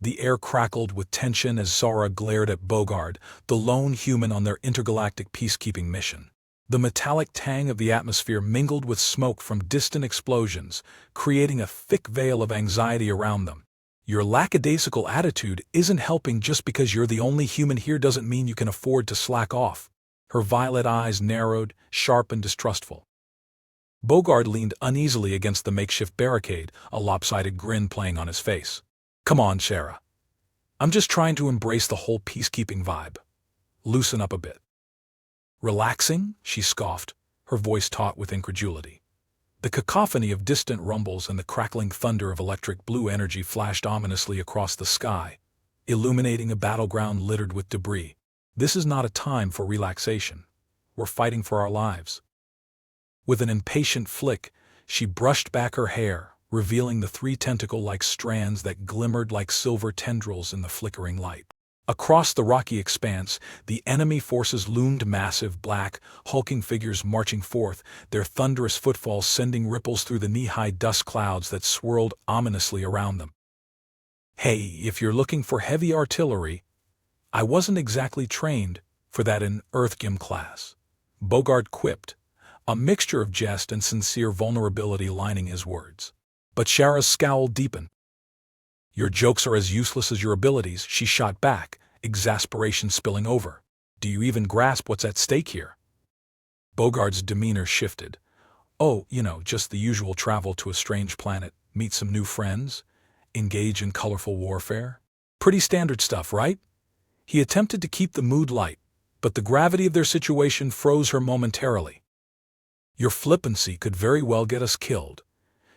The air crackled with tension as Xara glared at Bogard, the lone human on their intergalactic peacekeeping mission. The metallic tang of the atmosphere mingled with smoke from distant explosions, creating a thick veil of anxiety around them. Your lackadaisical attitude isn't helping. Just because you're the only human here doesn't mean you can afford to slack off. Her violet eyes narrowed, sharp and distrustful. Bogard leaned uneasily against the makeshift barricade, a lopsided grin playing on his face. Come on, Xara. I'm just trying to embrace the whole peacekeeping vibe. Loosen up a bit. Relaxing? She scoffed, her voice taut with incredulity. The cacophony of distant rumbles and the crackling thunder of electric blue energy flashed ominously across the sky, illuminating a battleground littered with debris. This is not a time for relaxation. We're fighting for our lives. With an impatient flick, she brushed back her hair, revealing the 3 tentacle-like strands that glimmered like silver tendrils in the flickering light. Across the rocky expanse, the enemy forces loomed, massive, black, hulking figures marching forth, their thunderous footfalls sending ripples through the knee-high dust clouds that swirled ominously around them. Hey, if you're looking for heavy artillery, I wasn't exactly trained for that in Earthgym class, Bogard quipped, a mixture of jest and sincere vulnerability lining his words. But Xara's scowl deepened. Your jokes are as useless as your abilities, she shot back, exasperation spilling over. Do you even grasp what's at stake here? Bogard's demeanor shifted. Oh, just the usual: travel to a strange planet, meet some new friends, engage in colorful warfare. Pretty standard stuff, right? He attempted to keep the mood light, but the gravity of their situation froze her momentarily. Your flippancy could very well get us killed,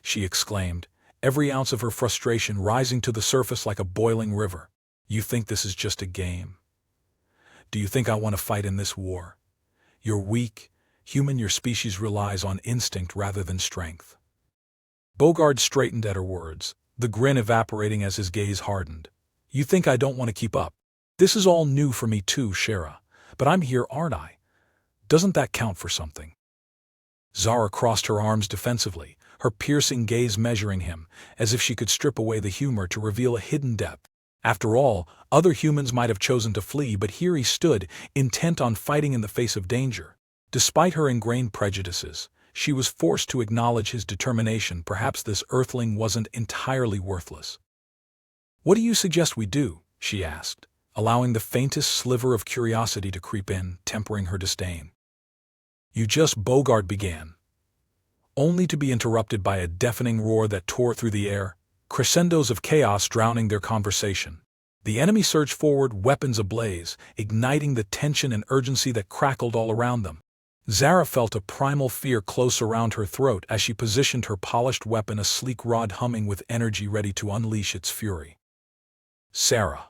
she exclaimed, every ounce of her frustration rising to the surface like a boiling river. You think this is just a game? Do you think I want to fight in this war? You're weak, human. Your species relies on instinct rather than strength. Bogard straightened at her words, the grin evaporating as his gaze hardened. You think I don't want to keep up? This is all new for me too, Xara. But I'm here, aren't I? Doesn't that count for something? Xara crossed her arms defensively, her piercing gaze measuring him, as if she could strip away the humor to reveal a hidden depth. After all, other humans might have chosen to flee, but here he stood, intent on fighting in the face of danger. Despite her ingrained prejudices, she was forced to acknowledge his determination. Perhaps this earthling wasn't entirely worthless. What do you suggest we do? She asked, allowing the faintest sliver of curiosity to creep in, tempering her disdain. Bogard began, only to be interrupted by a deafening roar that tore through the air, crescendos of chaos drowning their conversation. The enemy surged forward, weapons ablaze, igniting the tension and urgency that crackled all around them. Xara felt a primal fear close around her throat as she positioned her polished weapon, a sleek rod humming with energy ready to unleash its fury. Xara,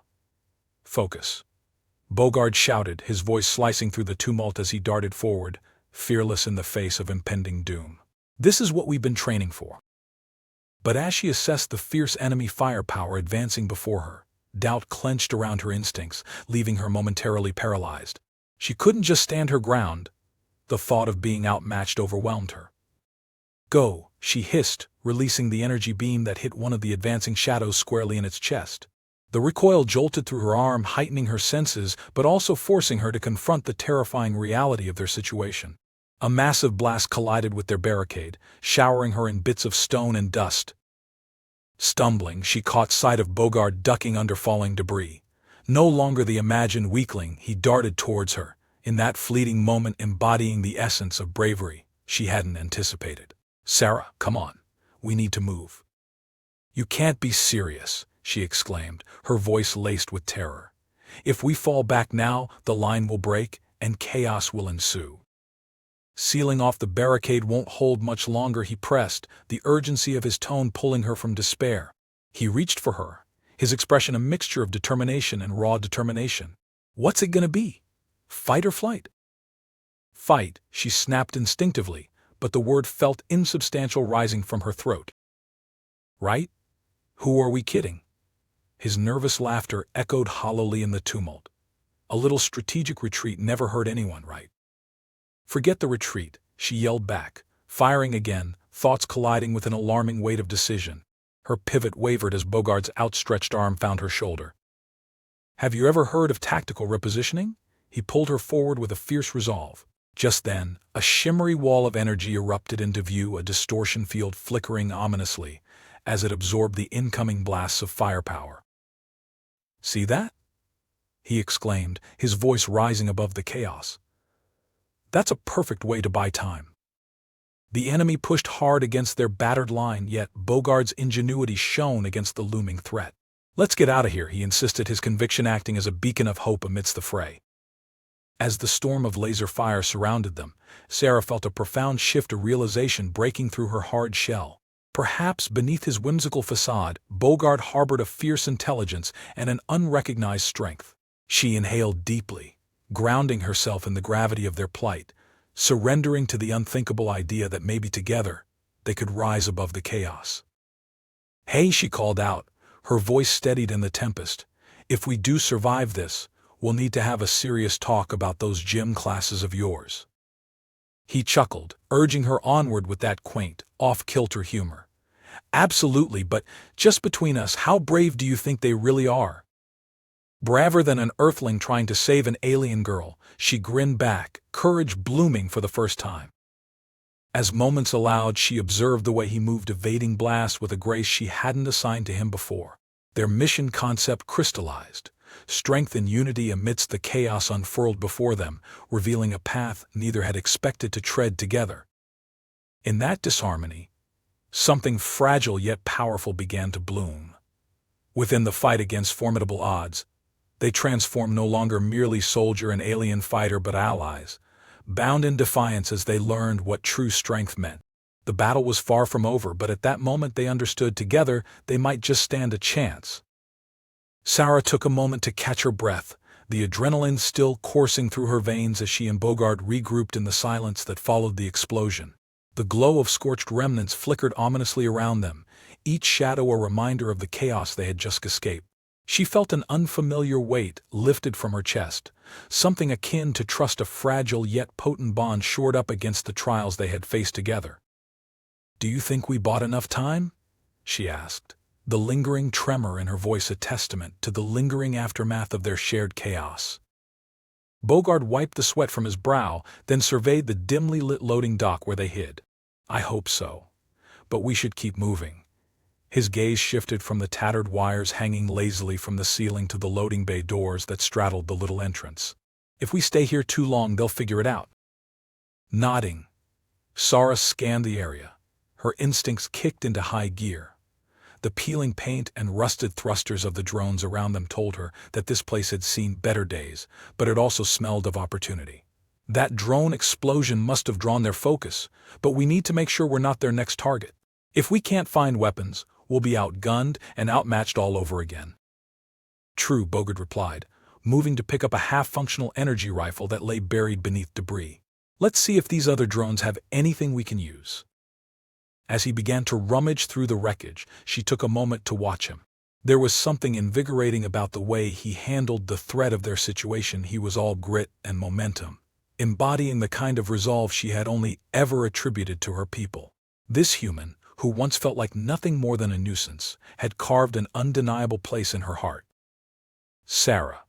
focus, Bogard shouted, his voice slicing through the tumult as he darted forward, fearless in the face of impending doom. This is what we've been training for. But as she assessed the fierce enemy firepower advancing before her, doubt clenched around her instincts, leaving her momentarily paralyzed. She couldn't just stand her ground. The thought of being outmatched overwhelmed her. Go, she hissed, releasing the energy beam that hit one of the advancing shadows squarely in its chest. The recoil jolted through her arm, heightening her senses, but also forcing her to confront the terrifying reality of their situation. A massive blast collided with their barricade, showering her in bits of stone and dust. Stumbling, she caught sight of Bogard ducking under falling debris. No longer the imagined weakling, he darted towards her, in that fleeting moment embodying the essence of bravery she hadn't anticipated. Xara, come on. We need to move. You can't be serious, she exclaimed, her voice laced with terror. If we fall back now, the line will break, and chaos will ensue. Sealing off the barricade won't hold much longer, he pressed, the urgency of his tone pulling her from despair. He reached for her, his expression a mixture of determination and raw determination. What's it gonna be? Fight or flight? Fight, she snapped instinctively, but the word felt insubstantial rising from her throat. Right? Who are we kidding? His nervous laughter echoed hollowly in the tumult. A little strategic retreat never hurt anyone, right? Forget the retreat, she yelled back, firing again, thoughts colliding with an alarming weight of decision. Her pivot wavered as Bogard's outstretched arm found her shoulder. "Have you ever heard of tactical repositioning?" He pulled her forward with a fierce resolve. Just then, a shimmery wall of energy erupted into view, a distortion field flickering ominously as it absorbed the incoming blasts of firepower. "See that?" he exclaimed, his voice rising above the chaos. "That's a perfect way to buy time." The enemy pushed hard against their battered line, yet Bogard's ingenuity shone against the looming threat. "Let's get out of here," he insisted, his conviction acting as a beacon of hope amidst the fray. As the storm of laser fire surrounded them, Xara felt a profound shift of realization breaking through her hard shell. Perhaps beneath his whimsical facade, Bogard harbored a fierce intelligence and an unrecognized strength. She inhaled deeply, grounding herself in the gravity of their plight, surrendering to the unthinkable idea that maybe together they could rise above the chaos. "Hey," she called out, her voice steadied in the tempest. "If we do survive this, we'll need to have a serious talk about those gym classes of yours." He chuckled, urging her onward with that quaint, off-kilter humor. "Absolutely, but just between us, how brave do you think they really are?" Braver than an earthling trying to save an alien girl, she grinned back, courage blooming for the first time. As moments allowed, she observed the way he moved, evading blasts with a grace she hadn't assigned to him before. Their mission concept crystallized. Strength and unity amidst the chaos unfurled before them, revealing a path neither had expected to tread together. In that disharmony, something fragile yet powerful began to bloom. Within the fight against formidable odds, they transformed no longer merely soldier and alien fighter but allies, bound in defiance as they learned what true strength meant. The battle was far from over, but at that moment they understood together they might just stand a chance. Xara took a moment to catch her breath, the adrenaline still coursing through her veins as she and Bogard regrouped in the silence that followed the explosion. The glow of scorched remnants flickered ominously around them, each shadow a reminder of the chaos they had just escaped. She felt an unfamiliar weight lifted from her chest, something akin to trust, a fragile yet potent bond shored up against the trials they had faced together. "Do you think we bought enough time?" she asked, the lingering tremor in her voice a testament to the lingering aftermath of their shared chaos. Bogard wiped the sweat from his brow, then surveyed the dimly lit loading dock where they hid. "I hope so. But we should keep moving." His gaze shifted from the tattered wires hanging lazily from the ceiling to the loading bay doors that straddled the little entrance. "If we stay here too long, they'll figure it out." Nodding, Xara scanned the area, her instincts kicked into high gear. The peeling paint and rusted thrusters of the drones around them told her that this place had seen better days, but it also smelled of opportunity. That drone explosion must have drawn their focus, but we need to make sure we're not their next target. If we can't find weapons, we'll be outgunned and outmatched all over again. "True," Bogard replied, moving to pick up a half-functional energy rifle that lay buried beneath debris. "Let's see if these other drones have anything we can use." As he began to rummage through the wreckage, she took a moment to watch him. There was something invigorating about the way he handled the threat of their situation. He was all grit and momentum, embodying the kind of resolve she had only ever attributed to her people. This human, who once felt like nothing more than a nuisance, had carved an undeniable place in her heart. "Xara."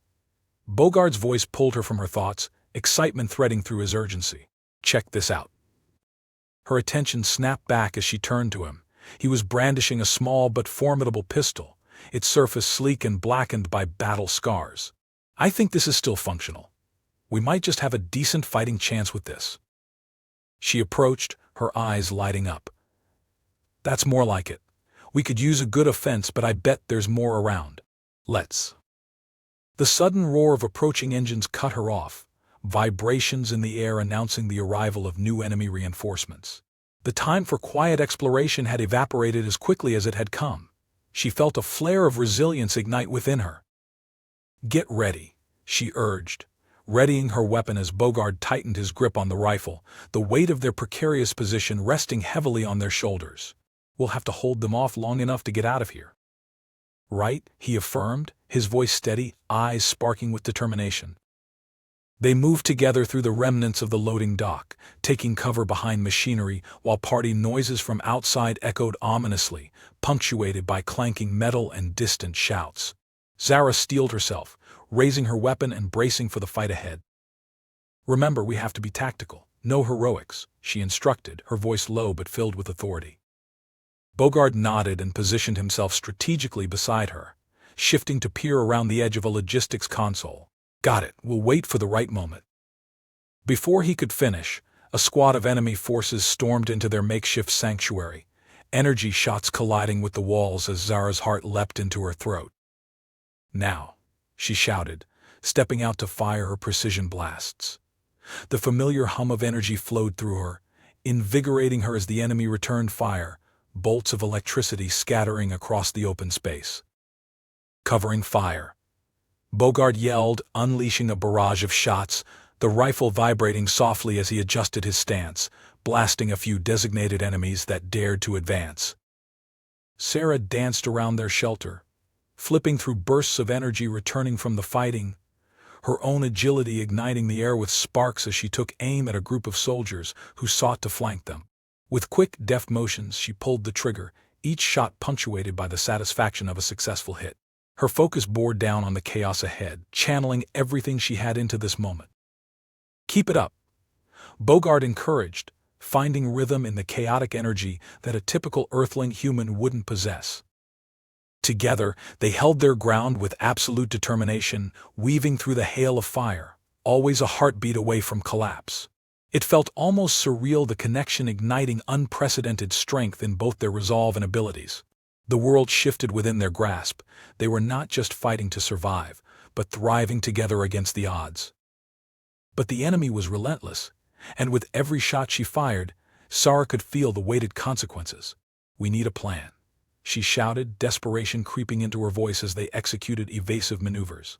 Bogard's voice pulled her from her thoughts, excitement threading through his urgency. "Check this out." Her attention snapped back as she turned to him. He was brandishing a small but formidable pistol, its surface sleek and blackened by battle scars. "I think this is still functional. We might just have a decent fighting chance with this." She approached, her eyes lighting up. "That's more like it. We could use a good offense, but I bet there's more around. Let's." The sudden roar of approaching engines cut her off, vibrations in the air announcing the arrival of new enemy reinforcements. The time for quiet exploration had evaporated as quickly as it had come. She felt a flare of resilience ignite within her. "Get ready," she urged, readying her weapon as Bogard tightened his grip on the rifle, the weight of their precarious position resting heavily on their shoulders. "We'll have to hold them off long enough to get out of here." "Right," he affirmed, his voice steady, eyes sparking with determination. They moved together through the remnants of the loading dock, taking cover behind machinery while party noises from outside echoed ominously, punctuated by clanking metal and distant shouts. Xara steeled herself, raising her weapon and bracing for the fight ahead. "Remember, we have to be tactical. No heroics," she instructed, her voice low but filled with authority. Bogard nodded and positioned himself strategically beside her, shifting to peer around the edge of a logistics console. "Got it. We'll wait for the right moment." Before he could finish, a squad of enemy forces stormed into their makeshift sanctuary, energy shots colliding with the walls as Xara's heart leapt into her throat. "Now," she shouted, stepping out to fire her precision blasts. The familiar hum of energy flowed through her, invigorating her as the enemy returned fire, bolts of electricity scattering across the open space. "Covering fire," Bogard yelled, unleashing a barrage of shots, the rifle vibrating softly as he adjusted his stance, blasting a few designated enemies that dared to advance. Xara danced around their shelter, flipping through bursts of energy returning from the fighting, her own agility igniting the air with sparks as she took aim at a group of soldiers who sought to flank them. With quick, deft motions, she pulled the trigger, each shot punctuated by the satisfaction of a successful hit. Her focus bore down on the chaos ahead, channeling everything she had into this moment. "Keep it up," Bogard encouraged, finding rhythm in the chaotic energy that a typical Earthling human wouldn't possess. Together, they held their ground with absolute determination, weaving through the hail of fire, always a heartbeat away from collapse. It felt almost surreal, the connection igniting unprecedented strength in both their resolve and abilities. The world shifted within their grasp. They were not just fighting to survive, but thriving together against the odds. But the enemy was relentless, and with every shot she fired, Xara could feel the weighted consequences. "We need a plan," she shouted, desperation creeping into her voice as they executed evasive maneuvers.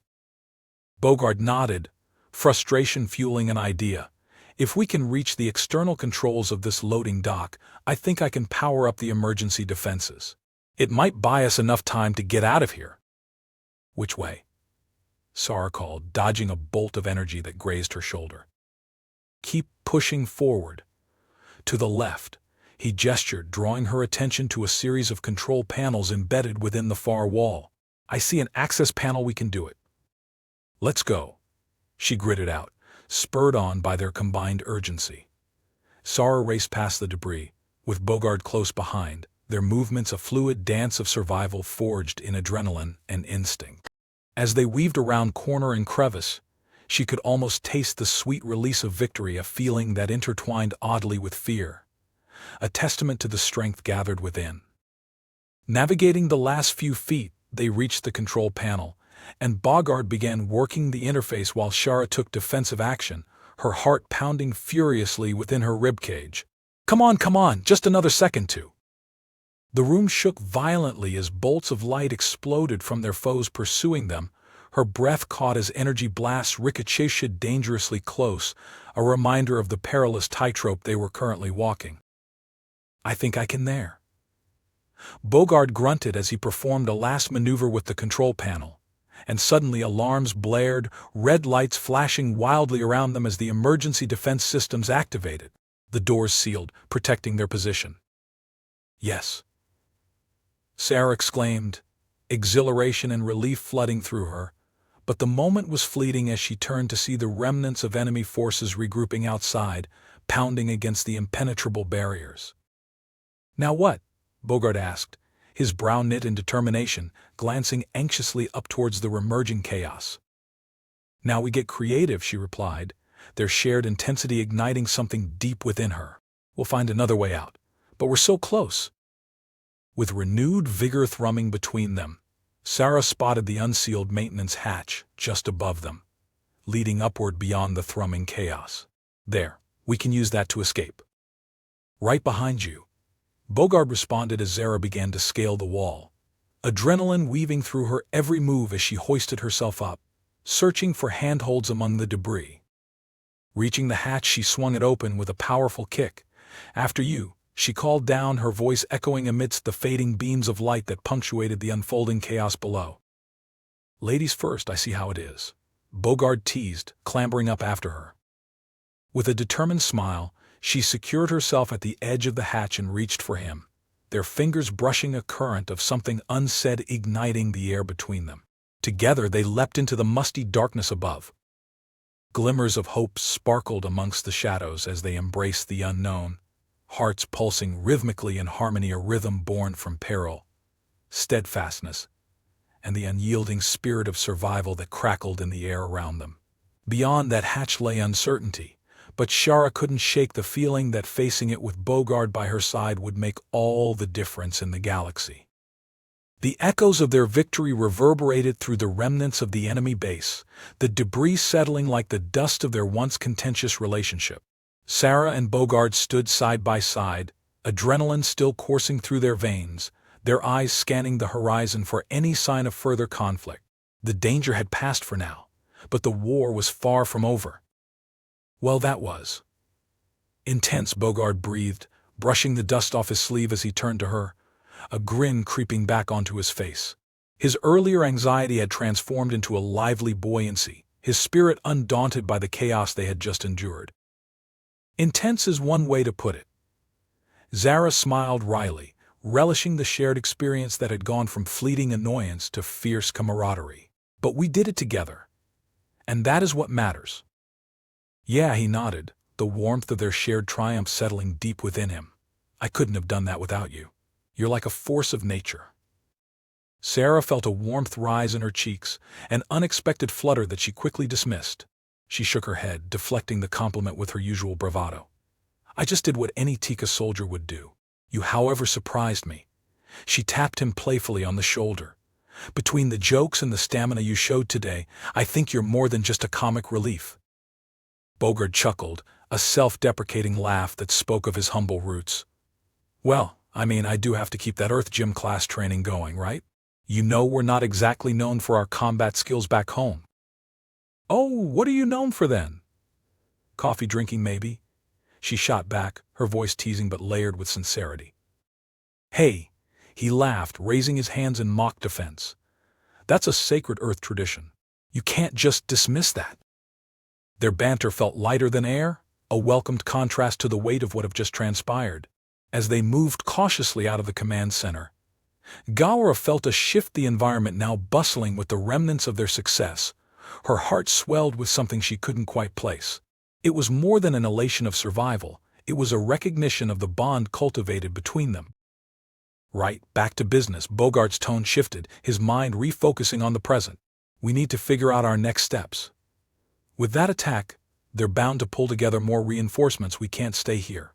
Bogard nodded, frustration fueling an idea. "If we can reach the external controls of this loading dock, I think I can power up the emergency defenses. It might buy us enough time to get out of here." "Which way?" Xara called, dodging a bolt of energy that grazed her shoulder. "Keep pushing forward." "To the left," he gestured, drawing her attention to a series of control panels embedded within the far wall. "I see an access panel. We can do it." "Let's go," she gritted out, spurred on by their combined urgency. Xara raced past the debris, with Bogard close behind, their movements a fluid dance of survival forged in adrenaline and instinct. As they weaved around corner and crevice, she could almost taste the sweet release of victory, a feeling that intertwined oddly with fear, a testament to the strength gathered within. Navigating the last few feet, they reached the control panel, and Bogard began working the interface while Xara took defensive action, her heart pounding furiously within her ribcage. Come on, just another second too." The room shook violently as bolts of light exploded from their foes pursuing them. Her breath caught as energy blasts ricocheted dangerously close, a reminder of the perilous tightrope they were currently walking. "I think I can there." Bogard grunted as he performed a last maneuver with the control panel, and suddenly alarms blared, red lights flashing wildly around them as the emergency defense systems activated. The doors sealed, protecting their position. "Yes," Xara exclaimed, exhilaration and relief flooding through her, but the moment was fleeting as she turned to see the remnants of enemy forces regrouping outside, pounding against the impenetrable barriers. "Now what?" Bogard asked, his brow knit in determination, glancing anxiously up towards the remerging chaos. "Now we get creative," she replied, their shared intensity igniting something deep within her. "We'll find another way out, but we're so close." With renewed vigor thrumming between them, Xara spotted the unsealed maintenance hatch just above them, leading upward beyond the thrumming chaos. "There, we can use that to escape." "Right behind you," Bogard responded as Xara began to scale the wall, adrenaline weaving through her every move as she hoisted herself up, searching for handholds among the debris. Reaching the hatch, she swung it open with a powerful kick. "After you," she called down, her voice echoing amidst the fading beams of light that punctuated the unfolding chaos below. "Ladies first, I see how it is," Bogard teased, clambering up after her. With a determined smile, she secured herself at the edge of the hatch and reached for him, their fingers brushing a current of something unsaid igniting the air between them. Together they leapt into the musty darkness above. Glimmers of hope sparkled amongst the shadows as they embraced the unknown, hearts pulsing rhythmically in harmony, a rhythm born from peril, steadfastness, and the unyielding spirit of survival that crackled in the air around them. Beyond that hatch lay uncertainty, but Xara couldn't shake the feeling that facing it with Bogard by her side would make all the difference in the galaxy. The echoes of their victory reverberated through the remnants of the enemy base, the debris settling like the dust of their once contentious relationship. Xara and Bogard stood side by side, adrenaline still coursing through their veins, their eyes scanning the horizon for any sign of further conflict. The danger had passed for now, but the war was far from over. Well, that was intense, Bogard breathed, brushing the dust off his sleeve as he turned to her, a grin creeping back onto his face. His earlier anxiety had transformed into a lively buoyancy, his spirit undaunted by the chaos they had just endured. Intense is one way to put it. Xara smiled wryly, relishing the shared experience that had gone from fleeting annoyance to fierce camaraderie. But we did it together, and that is what matters. Yeah, he nodded, the warmth of their shared triumph settling deep within him. I couldn't have done that without you. You're like a force of nature. Xara felt a warmth rise in her cheeks, an unexpected flutter that she quickly dismissed. She shook her head, deflecting the compliment with her usual bravado. I just did what any Tika soldier would do. You, however, surprised me. She tapped him playfully on the shoulder. Between the jokes and the stamina you showed today, I think you're more than just a comic relief. Bogard chuckled, a self-deprecating laugh that spoke of his humble roots. Well, I do have to keep that Earth gym class training going, right? You know we're not exactly known for our combat skills back home. Oh, what are you known for then? Coffee drinking, maybe? She shot back, her voice teasing but layered with sincerity. Hey, he laughed, raising his hands in mock defense. That's a sacred Earth tradition. You can't just dismiss that. Their banter felt lighter than air, a welcomed contrast to the weight of what had just transpired. As they moved cautiously out of the command center, Xara felt a shift, the environment now bustling with the remnants of their success. Her heart swelled with something she couldn't quite place. It was more than an elation of survival, it was a recognition of the bond cultivated between them. Right, back to business, Bogard's tone shifted, his mind refocusing on the present. We need to figure out our next steps. With that attack, they're bound to pull together more reinforcements. We can't stay here.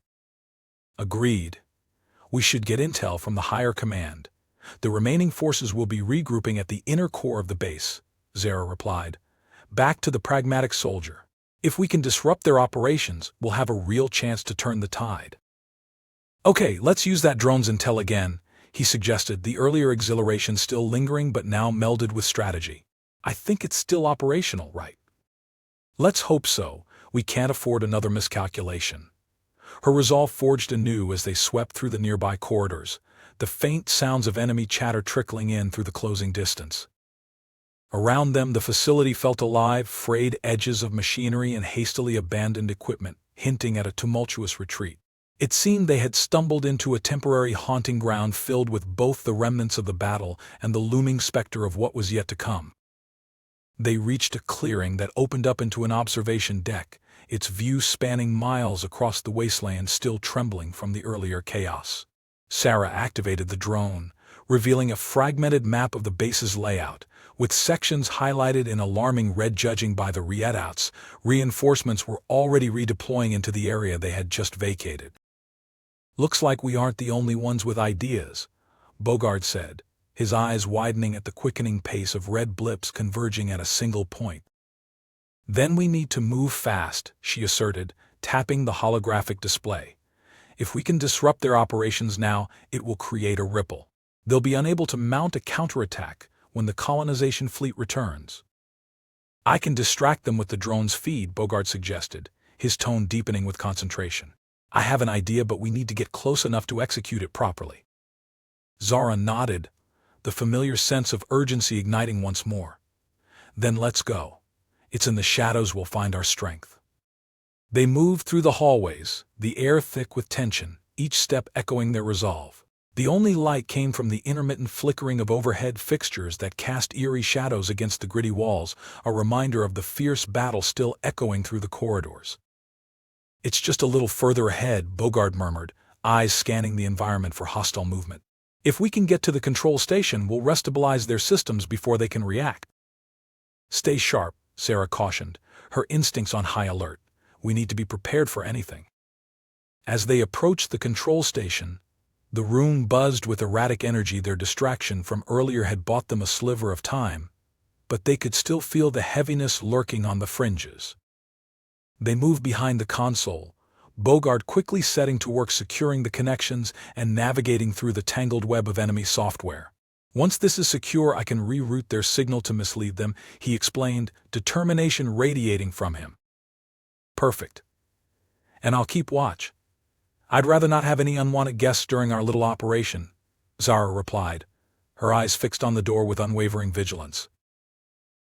Agreed. We should get intel from the higher command. The remaining forces will be regrouping at the inner core of the base, Xara replied. Back to the pragmatic soldier. If we can disrupt their operations, we'll have a real chance to turn the tide. Okay, let's use that drone's intel again, he suggested, the earlier exhilaration still lingering but now melded with strategy. I think it's still operational, right? Let's hope so. We can't afford another miscalculation. Her resolve forged anew as they swept through the nearby corridors, the faint sounds of enemy chatter trickling in through the closing distance. Around them, the facility felt alive, frayed edges of machinery and hastily abandoned equipment, hinting at a tumultuous retreat. It seemed they had stumbled into a temporary haunting ground filled with both the remnants of the battle and the looming specter of what was yet to come. They reached a clearing that opened up into an observation deck, its view spanning miles across the wasteland still trembling from the earlier chaos. Xara activated the drone, revealing a fragmented map of the base's layout, with sections highlighted in alarming red. Judging by the readouts, reinforcements were already redeploying into the area they had just vacated. Looks like we aren't the only ones with ideas, Bogard said, his eyes widening at the quickening pace of red blips converging at a single point. Then we need to move fast, she asserted, tapping the holographic display. If we can disrupt their operations now, it will create a ripple. They'll be unable to mount a counterattack when the colonization fleet returns. I can distract them with the drone's feed, Bogard suggested, his tone deepening with concentration. I have an idea, but we need to get close enough to execute it properly. Xara nodded, the familiar sense of urgency igniting once more. Then let's go. It's in the shadows we'll find our strength. They moved through the hallways, the air thick with tension, each step echoing their resolve. The only light came from the intermittent flickering of overhead fixtures that cast eerie shadows against the gritty walls, a reminder of the fierce battle still echoing through the corridors. "It's just a little further ahead," Bogard murmured, eyes scanning the environment for hostile movement. "If we can get to the control station, we'll restabilize their systems before they can react." "Stay sharp," Xara cautioned, her instincts on high alert. "We need to be prepared for anything." As they approached the control station, the room buzzed with erratic energy. Their distraction from earlier had bought them a sliver of time, but they could still feel the heaviness lurking on the fringes. They moved behind the console, Bogard quickly setting to work securing the connections and navigating through the tangled web of enemy software. "Once this is secure, I can reroute their signal to mislead them," he explained, determination radiating from him. "Perfect. And I'll keep watch. I'd rather not have any unwanted guests during our little operation," Xara replied, her eyes fixed on the door with unwavering vigilance.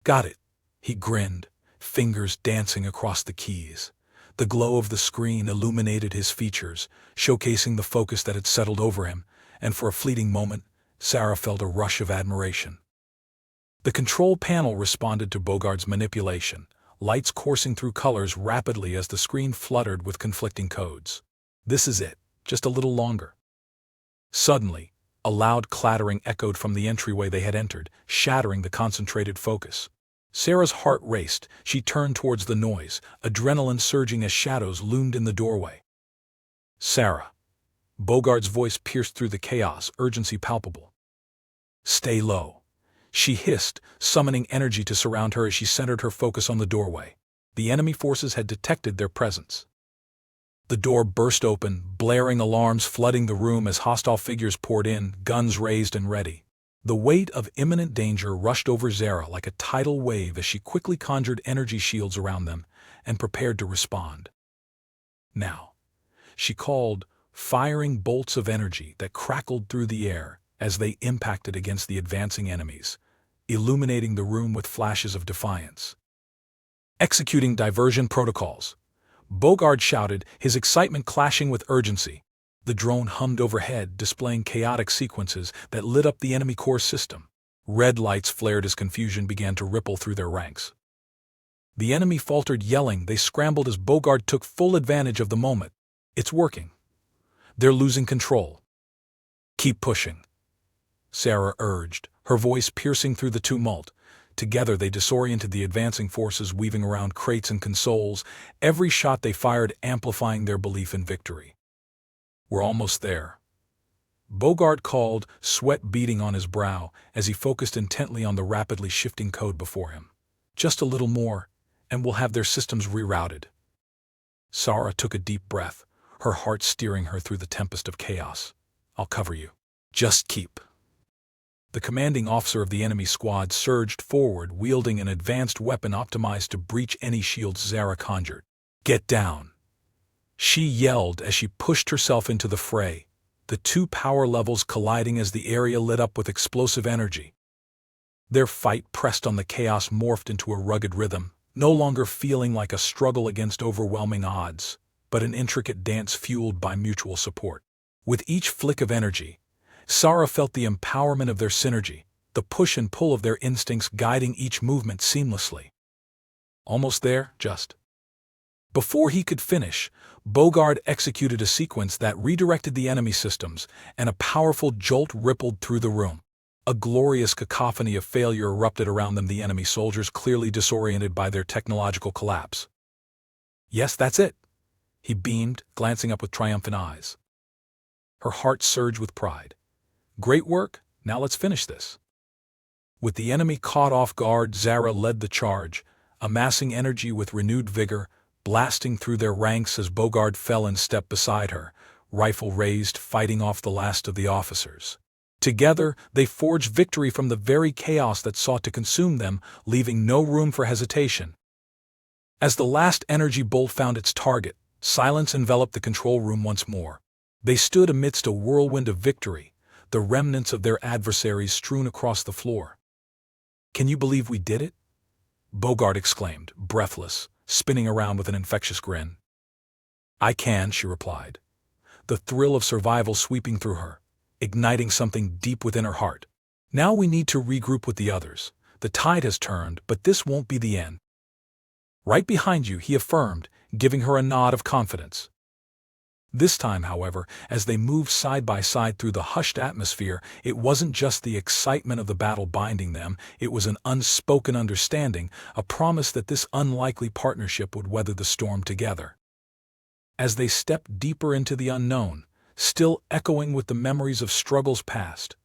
"Got it," he grinned, fingers dancing across the keys. The glow of the screen illuminated his features, showcasing the focus that had settled over him, and for a fleeting moment, Xara felt a rush of admiration. The control panel responded to Bogard's manipulation, lights coursing through colors rapidly as the screen fluttered with conflicting codes. "This is it, just a little longer." Suddenly, a loud clattering echoed from the entryway they had entered, shattering the concentrated focus. Sarah's heart raced. She turned towards the noise, adrenaline surging as shadows loomed in the doorway. "Sarah." Bogard's voice pierced through the chaos, urgency palpable. "Stay low," she hissed, summoning energy to surround her as she centered her focus on the doorway. The enemy forces had detected their presence. The door burst open, blaring alarms flooding the room as hostile figures poured in, guns raised and ready. The weight of imminent danger rushed over Xara like a tidal wave as she quickly conjured energy shields around them and prepared to respond. "Now," she called, firing bolts of energy that crackled through the air as they impacted against the advancing enemies, illuminating the room with flashes of defiance. "Executing diversion protocols," Bogard shouted, his excitement clashing with urgency. The drone hummed overhead, displaying chaotic sequences that lit up the enemy core system. Red lights flared as confusion began to ripple through their ranks. The enemy faltered, yelling. They scrambled as Bogard took full advantage of the moment. "It's working. They're losing control." "Keep pushing," Xara urged, her voice piercing through the tumult. Together they disoriented the advancing forces weaving around crates and consoles, every shot they fired amplifying their belief in victory. "We're almost there," Bogard called, sweat beading on his brow as he focused intently on the rapidly shifting code before him. "Just a little more, and we'll have their systems rerouted." Xara took a deep breath, her heart steering her through the tempest of chaos. "I'll cover you. Just keep." The commanding officer of the enemy squad surged forward, wielding an advanced weapon optimized to breach any shields Xara conjured. "Get down," she yelled as she pushed herself into the fray, the two power levels colliding as the area lit up with explosive energy. Their fight pressed on the chaos morphed into a rugged rhythm, no longer feeling like a struggle against overwhelming odds, but an intricate dance fueled by mutual support. With each flick of energy, Xara felt the empowerment of their synergy, the push and pull of their instincts guiding each movement seamlessly. "Almost there, just." Before he could finish, Bogard executed a sequence that redirected the enemy systems, and a powerful jolt rippled through the room. A glorious cacophony of failure erupted around them, the enemy soldiers clearly disoriented by their technological collapse. "Yes, that's it," he beamed, glancing up with triumphant eyes. Her heart surged with pride. "Great work, now let's finish this." With the enemy caught off guard, Xara led the charge, amassing energy with renewed vigor, blasting through their ranks as Bogard fell in step beside her, rifle raised, fighting off the last of the officers. Together, they forged victory from the very chaos that sought to consume them, leaving no room for hesitation. As the last energy bolt found its target, silence enveloped the control room once more. They stood amidst a whirlwind of victory, the remnants of their adversaries strewn across the floor. "Can you believe we did it?" Bogard exclaimed, breathless, spinning around with an infectious grin. I can, she replied, the thrill of survival sweeping through her, igniting something deep within her heart. Now we need to regroup with the others. The tide has turned, but this won't be the end. Right behind you, he affirmed, giving her a nod of confidence. This time, however, as they moved side by side through the hushed atmosphere, it wasn't just the excitement of the battle binding them, it was an unspoken understanding, a promise that this unlikely partnership would weather the storm together. As they stepped deeper into the unknown, still echoing with the memories of struggles past,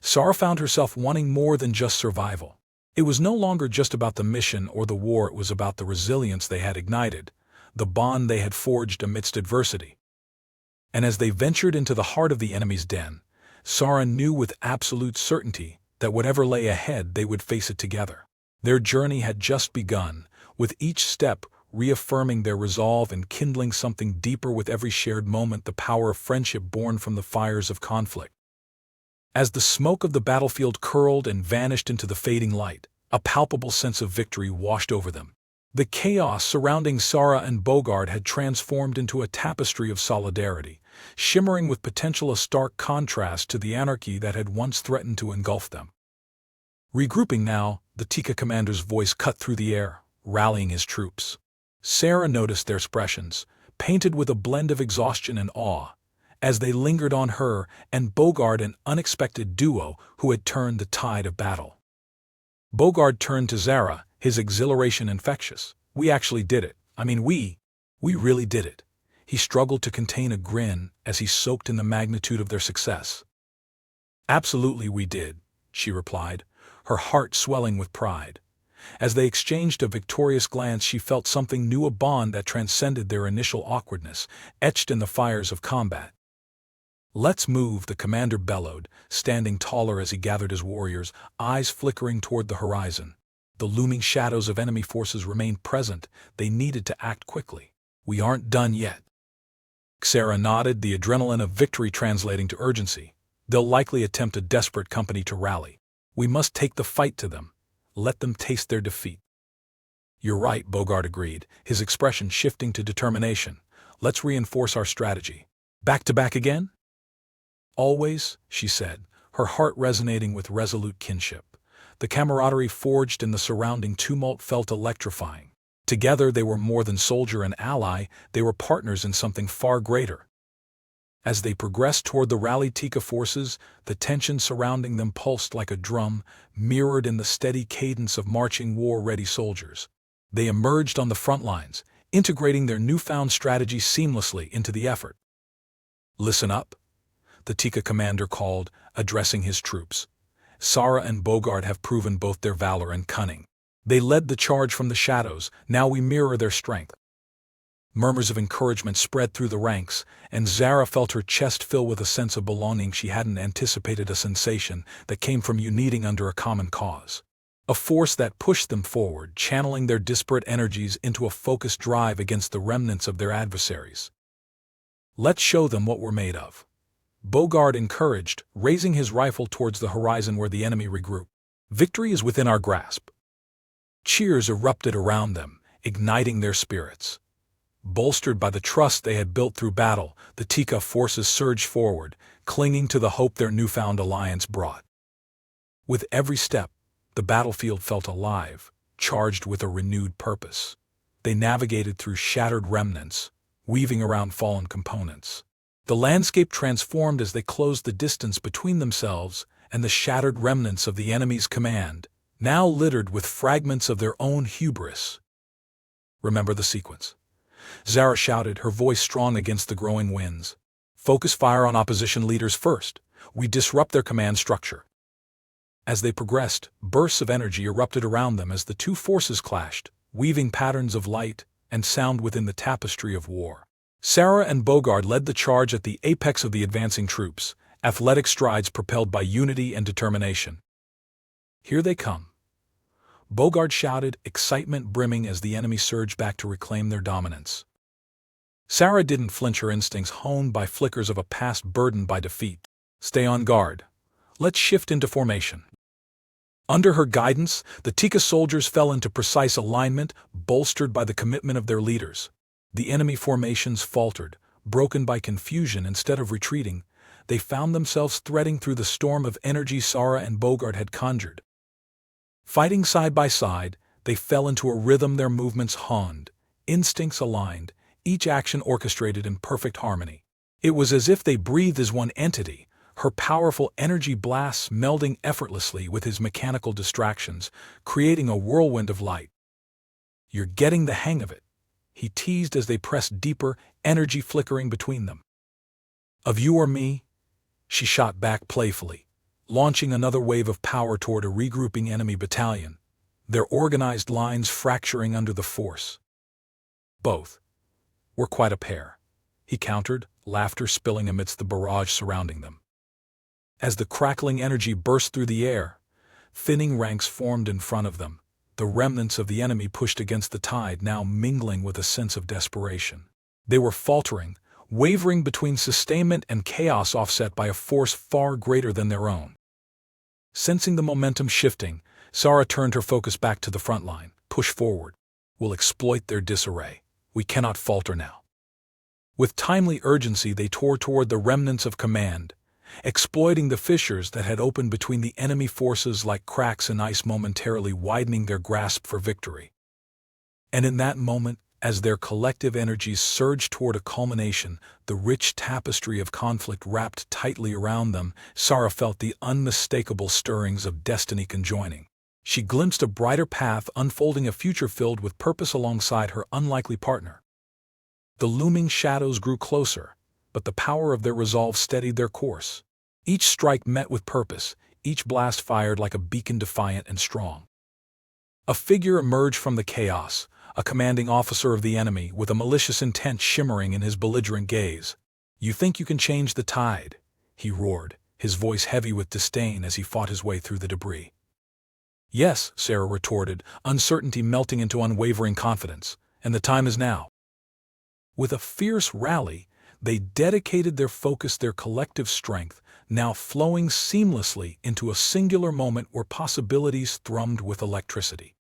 Xara found herself wanting more than just survival. It was no longer just about the mission or the war, it was about the resilience they had ignited, the bond they had forged amidst adversity. And as they ventured into the heart of the enemy's den, Xara knew with absolute certainty that whatever lay ahead they would face it together. Their journey had just begun, with each step reaffirming their resolve and kindling something deeper with every shared moment, the power of friendship born from the fires of conflict. As the smoke of the battlefield curled and vanished into the fading light, a palpable sense of victory washed over them. The chaos surrounding Xara and Bogard had transformed into a tapestry of solidarity, shimmering with potential, a stark contrast to the anarchy that had once threatened to engulf them. Regrouping now, the Tika commander's voice cut through the air, rallying his troops. Xara noticed their expressions, painted with a blend of exhaustion and awe, as they lingered on her and Bogard, an unexpected duo who had turned the tide of battle. Bogard turned to Xara, his exhilaration infectious. We actually did it. We really did it. He struggled to contain a grin as he soaked in the magnitude of their success. Absolutely we did, she replied, her heart swelling with pride. As they exchanged a victorious glance, she felt something new, a bond that transcended their initial awkwardness, etched in the fires of combat. Let's move, the commander bellowed, standing taller as he gathered his warriors, eyes flickering toward the horizon. The looming shadows of enemy forces remained present. They needed to act quickly. We aren't done yet. Xara nodded, the adrenaline of victory translating to urgency. They'll likely attempt a desperate company to rally. We must take the fight to them. Let them taste their defeat. You're right, Bogard agreed, his expression shifting to determination. Let's reinforce our strategy. Back to back again? Always, she said, her heart resonating with resolute kinship. The camaraderie forged in the surrounding tumult felt electrifying. Together they were more than soldier and ally, they were partners in something far greater. As they progressed toward the rallied Tika forces, the tension surrounding them pulsed like a drum, mirrored in the steady cadence of marching war-ready soldiers. They emerged on the front lines, integrating their newfound strategy seamlessly into the effort. Listen up, the Tika commander called, addressing his troops. Xara and Bogard have proven both their valor and cunning. They led the charge from the shadows, now we mirror their strength. Murmurs of encouragement spread through the ranks, and Xara felt her chest fill with a sense of belonging she hadn't anticipated, a sensation that came from uniting under a common cause. A force that pushed them forward, channeling their disparate energies into a focused drive against the remnants of their adversaries. Let's show them what we're made of, Bogard encouraged, raising his rifle towards the horizon where the enemy regrouped. Victory is within our grasp. Cheers erupted around them, igniting their spirits. Bolstered by the trust they had built through battle, the Tika forces surged forward, clinging to the hope their newfound alliance brought. With every step, the battlefield felt alive, charged with a renewed purpose. They navigated through shattered remnants, weaving around fallen components. The landscape transformed as they closed the distance between themselves and the shattered remnants of the enemy's command, now littered with fragments of their own hubris. Remember the sequence. Xara shouted, her voice strong against the growing winds. Focus fire on opposition leaders first. We disrupt their command structure. As they progressed, bursts of energy erupted around them as the two forces clashed, weaving patterns of light and sound within the tapestry of war. Xara and Bogard led the charge at the apex of the advancing troops, athletic strides propelled by unity and determination. Here they come. Bogard shouted, excitement brimming as the enemy surged back to reclaim their dominance. Xara didn't flinch, her instincts honed by flickers of a past burdened by defeat. Stay on guard. Let's shift into formation. Under her guidance, the Tika soldiers fell into precise alignment, bolstered by the commitment of their leaders. The enemy formations faltered, broken by confusion instead of retreating. They found themselves threading through the storm of energy Xara and Bogard had conjured. Fighting side by side, they fell into a rhythm, their movements honed, instincts aligned, each action orchestrated in perfect harmony. It was as if they breathed as one entity, her powerful energy blasts melding effortlessly with his mechanical distractions, creating a whirlwind of light. "You're getting the hang of it," he teased as they pressed deeper, energy flickering between them. "Of you or me?" she shot back playfully, launching another wave of power toward a regrouping enemy battalion, their organized lines fracturing under the force. "Both. We're quite a pair," he countered, laughter spilling amidst the barrage surrounding them. As the crackling energy burst through the air, thinning ranks formed in front of them, the remnants of the enemy pushed against the tide, now mingling with a sense of desperation. They were faltering, wavering between sustainment and chaos, offset by a force far greater than their own. Sensing the momentum shifting, Xara turned her focus back to the front line. "Push forward. We'll exploit their disarray. We cannot falter now." With timely urgency, they tore toward the remnants of command, exploiting the fissures that had opened between the enemy forces like cracks in ice, momentarily widening their grasp for victory. And in that moment, as their collective energies surged toward a culmination, the rich tapestry of conflict wrapped tightly around them, Xara felt the unmistakable stirrings of destiny conjoining. She glimpsed a brighter path unfolding, a future filled with purpose alongside her unlikely partner. The looming shadows grew closer, but the power of their resolve steadied their course. Each strike met with purpose, each blast fired like a beacon, defiant and strong. A figure emerged from the chaos, a commanding officer of the enemy, with a malicious intent shimmering in his belligerent gaze. "You think you can change the tide?" he roared, his voice heavy with disdain as he fought his way through the debris. "Yes," Xara retorted, uncertainty melting into unwavering confidence, "and the time is now." With a fierce rally, they dedicated their focus, their collective strength, now flowing seamlessly into a singular moment where possibilities thrummed with electricity.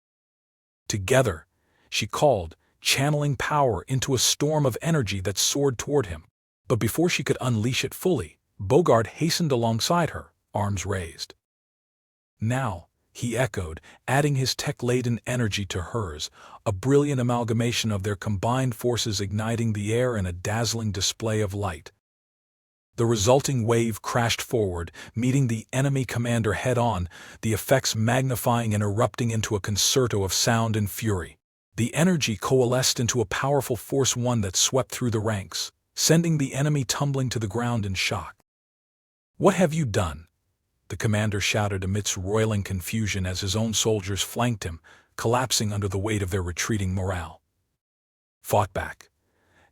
"Together," she called, channeling power into a storm of energy that soared toward him. But before she could unleash it fully, Bogard hastened alongside her, arms raised. "Now," he echoed, adding his tech-laden energy to hers, a brilliant amalgamation of their combined forces igniting the air in a dazzling display of light. The resulting wave crashed forward, meeting the enemy commander head-on, the effects magnifying and erupting into a concerto of sound and fury. The energy coalesced into a powerful force, one that swept through the ranks, sending the enemy tumbling to the ground in shock. "What have you done?" the commander shouted amidst roiling confusion as his own soldiers flanked him, collapsing under the weight of their retreating morale. "Fought back,"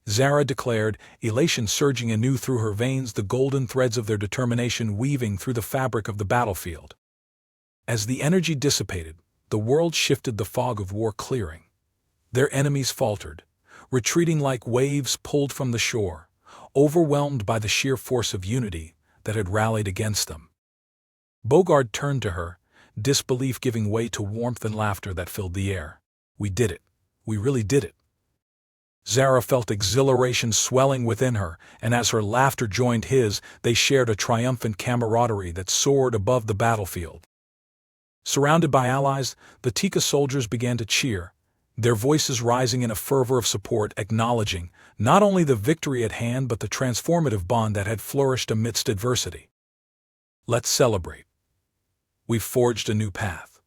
Xara declared, elation surging anew through her veins, the golden threads of their determination weaving through the fabric of the battlefield. As the energy dissipated, the world shifted, the fog of war clearing. Their enemies faltered, retreating like waves pulled from the shore, overwhelmed by the sheer force of unity that had rallied against them. Bogard turned to her, disbelief giving way to warmth and laughter that filled the air. "We did it. We really did it." Xara felt exhilaration swelling within her, and as her laughter joined his, they shared a triumphant camaraderie that soared above the battlefield. Surrounded by allies, the Tika soldiers began to cheer, their voices rising in a fervor of support, acknowledging not only the victory at hand but the transformative bond that had flourished amidst adversity. "Let's celebrate. We've forged a new path,"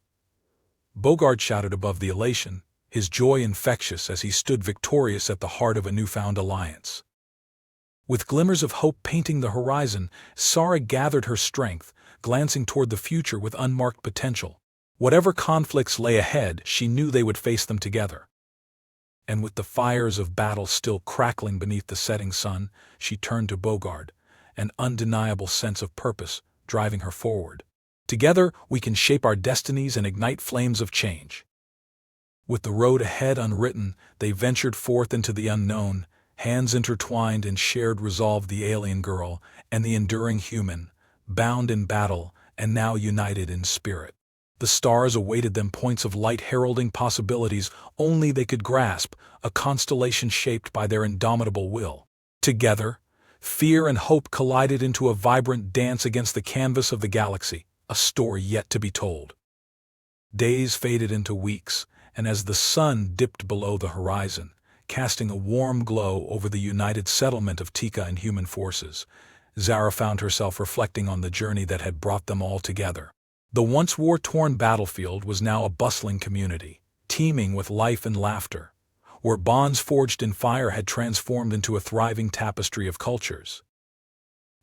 Bogard shouted above the elation, his joy infectious as he stood victorious at the heart of a newfound alliance. With glimmers of hope painting the horizon, Xara gathered her strength, glancing toward the future with unmarked potential. Whatever conflicts lay ahead, she knew they would face them together. And with the fires of battle still crackling beneath the setting sun, she turned to Bogard, an undeniable sense of purpose driving her forward. "Together, we can shape our destinies and ignite flames of change." With the road ahead unwritten, they ventured forth into the unknown, hands intertwined in shared resolve, the alien girl and the enduring human, bound in battle and now united in spirit. The stars awaited them, points of light heralding possibilities only they could grasp, a constellation shaped by their indomitable will. Together, fear and hope collided into a vibrant dance against the canvas of the galaxy, a story yet to be told. Days faded into weeks, and as the sun dipped below the horizon, casting a warm glow over the united settlement of Tika and human forces, Xara found herself reflecting on the journey that had brought them all together. The once war-torn battlefield was now a bustling community, teeming with life and laughter, where bonds forged in fire had transformed into a thriving tapestry of cultures.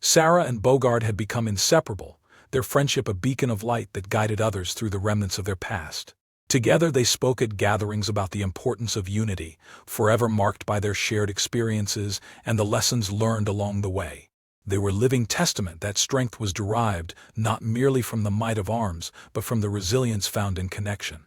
Xara and Bogard had become inseparable, their friendship a beacon of light that guided others through the remnants of their past. Together they spoke at gatherings about the importance of unity, forever marked by their shared experiences and the lessons learned along the way. They were living testament that strength was derived not merely from the might of arms, but from the resilience found in connection.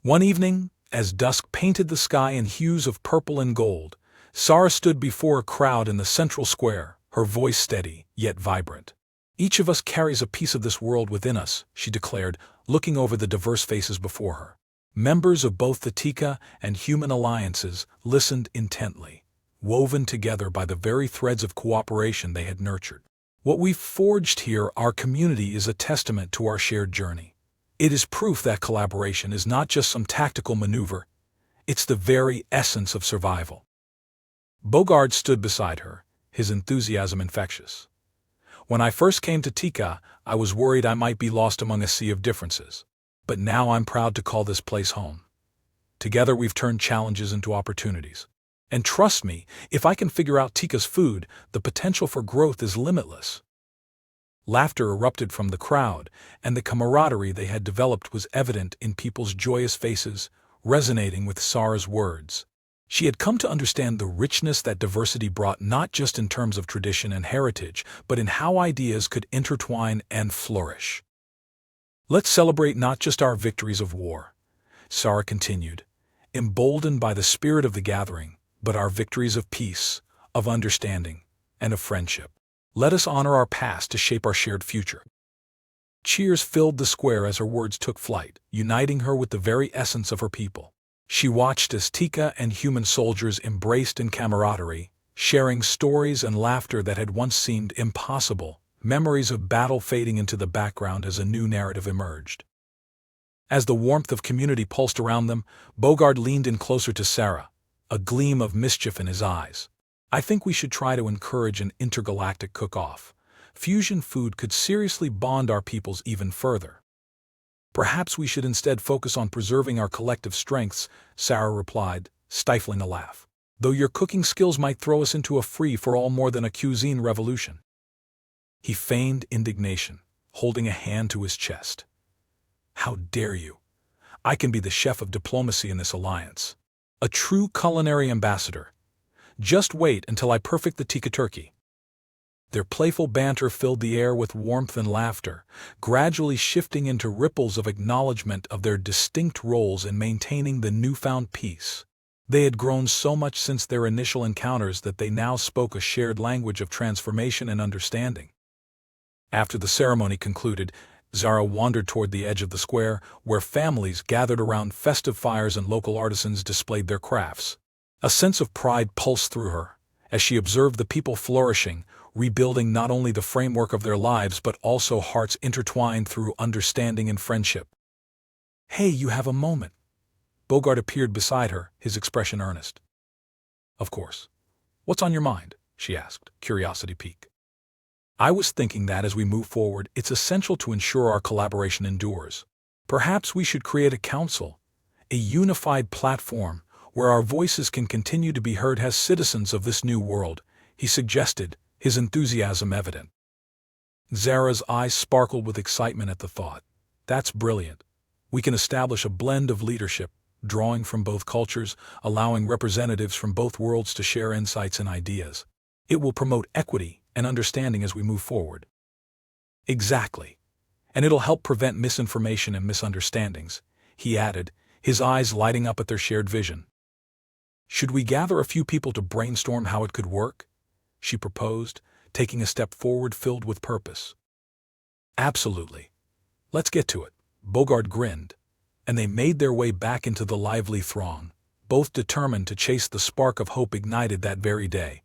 One evening, as dusk painted the sky in hues of purple and gold, Xara stood before a crowd in the central square, her voice steady, yet vibrant. "Each of us carries a piece of this world within us," she declared, looking over the diverse faces before her. Members of both the Tika and human alliances listened intently, woven together by the very threads of cooperation they had nurtured. "What we've forged here, our community, is a testament to our shared journey. It is proof that collaboration is not just some tactical maneuver, it's the very essence of survival." Bogard stood beside her, his enthusiasm infectious. "When I first came to Tika, I was worried I might be lost among a sea of differences. But now I'm proud to call this place home. Together we've turned challenges into opportunities. And trust me, if I can figure out Tika's food, the potential for growth is limitless." Laughter erupted from the crowd, and the camaraderie they had developed was evident in people's joyous faces, resonating with Xara's words. She had come to understand the richness that diversity brought, not just in terms of tradition and heritage, but in how ideas could intertwine and flourish. "Let's celebrate not just our victories of war," Xara continued, "emboldened by the spirit of the gathering, but our victories of peace, of understanding, and of friendship. Let us honor our past to shape our shared future." Cheers filled the square as her words took flight, uniting her with the very essence of her people. She watched as Tika and human soldiers embraced in camaraderie, sharing stories and laughter that had once seemed impossible, memories of battle fading into the background as a new narrative emerged. As the warmth of community pulsed around them, Bogard leaned in closer to Xara, a gleam of mischief in his eyes. "I think we should try to encourage an intergalactic cook-off. Fusion food could seriously bond our peoples even further." "Perhaps we should instead focus on preserving our collective strengths," Xara replied, stifling a laugh. "Though your cooking skills might throw us into a free-for-all more than a cuisine revolution." He feigned indignation, holding a hand to his chest. "How dare you? I can be the chef of diplomacy in this alliance. A true culinary ambassador. Just wait until I perfect the Tika turkey." Their playful banter filled the air with warmth and laughter, gradually shifting into ripples of acknowledgement of their distinct roles in maintaining the newfound peace. They had grown so much since their initial encounters that they now spoke a shared language of transformation and understanding. After the ceremony concluded, Xara wandered toward the edge of the square, where families gathered around festive fires and local artisans displayed their crafts. A sense of pride pulsed through her, as she observed the people flourishing, rebuilding not only the framework of their lives but also hearts intertwined through understanding and friendship. "Hey, you have a moment." Bogard appeared beside her, his expression earnest. "Of course. What's on your mind?" she asked, curiosity piqued. "I was thinking that as we move forward, it's essential to ensure our collaboration endures. Perhaps we should create a council, a unified platform, where our voices can continue to be heard as citizens of this new world," he suggested, his enthusiasm evident. Xara's eyes sparkled with excitement at the thought. "That's brilliant. We can establish a blend of leadership, drawing from both cultures, allowing representatives from both worlds to share insights and ideas. It will promote equity and understanding as we move forward." "Exactly. And it'll help prevent misinformation and misunderstandings," he added, his eyes lighting up at their shared vision. "Should we gather a few people to brainstorm how it could work?" she proposed, taking a step forward filled with purpose. "Absolutely. Let's get to it." Bogard grinned, and they made their way back into the lively throng, both determined to chase the spark of hope ignited that very day.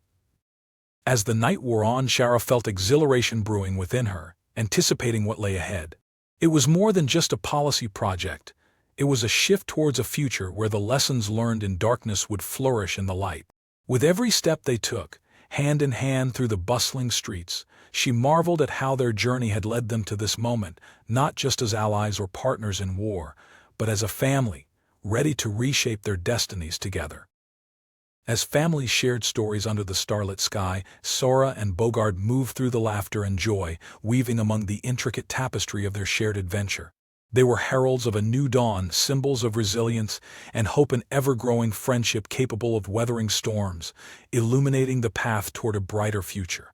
As the night wore on, Xara felt exhilaration brewing within her, anticipating what lay ahead. It was more than just a policy project. It was a shift towards a future where the lessons learned in darkness would flourish in the light. With every step they took, hand in hand through the bustling streets, she marveled at how their journey had led them to this moment, not just as allies or partners in war, but as a family, ready to reshape their destinies together. As families shared stories under the starlit sky, Xara and Bogard moved through the laughter and joy, weaving among the intricate tapestry of their shared adventure. They were heralds of a new dawn, symbols of resilience and hope, an ever-growing friendship capable of weathering storms, illuminating the path toward a brighter future.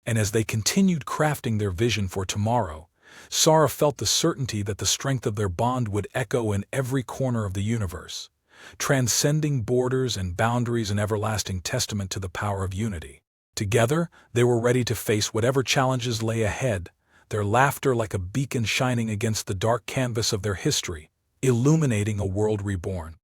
And as they continued crafting their vision for tomorrow, Xara felt the certainty that the strength of their bond would echo in every corner of the universe, transcending borders and boundaries, an everlasting testament to the power of unity. Together, they were ready to face whatever challenges lay ahead, their laughter like a beacon shining against the dark canvas of their history, illuminating a world reborn.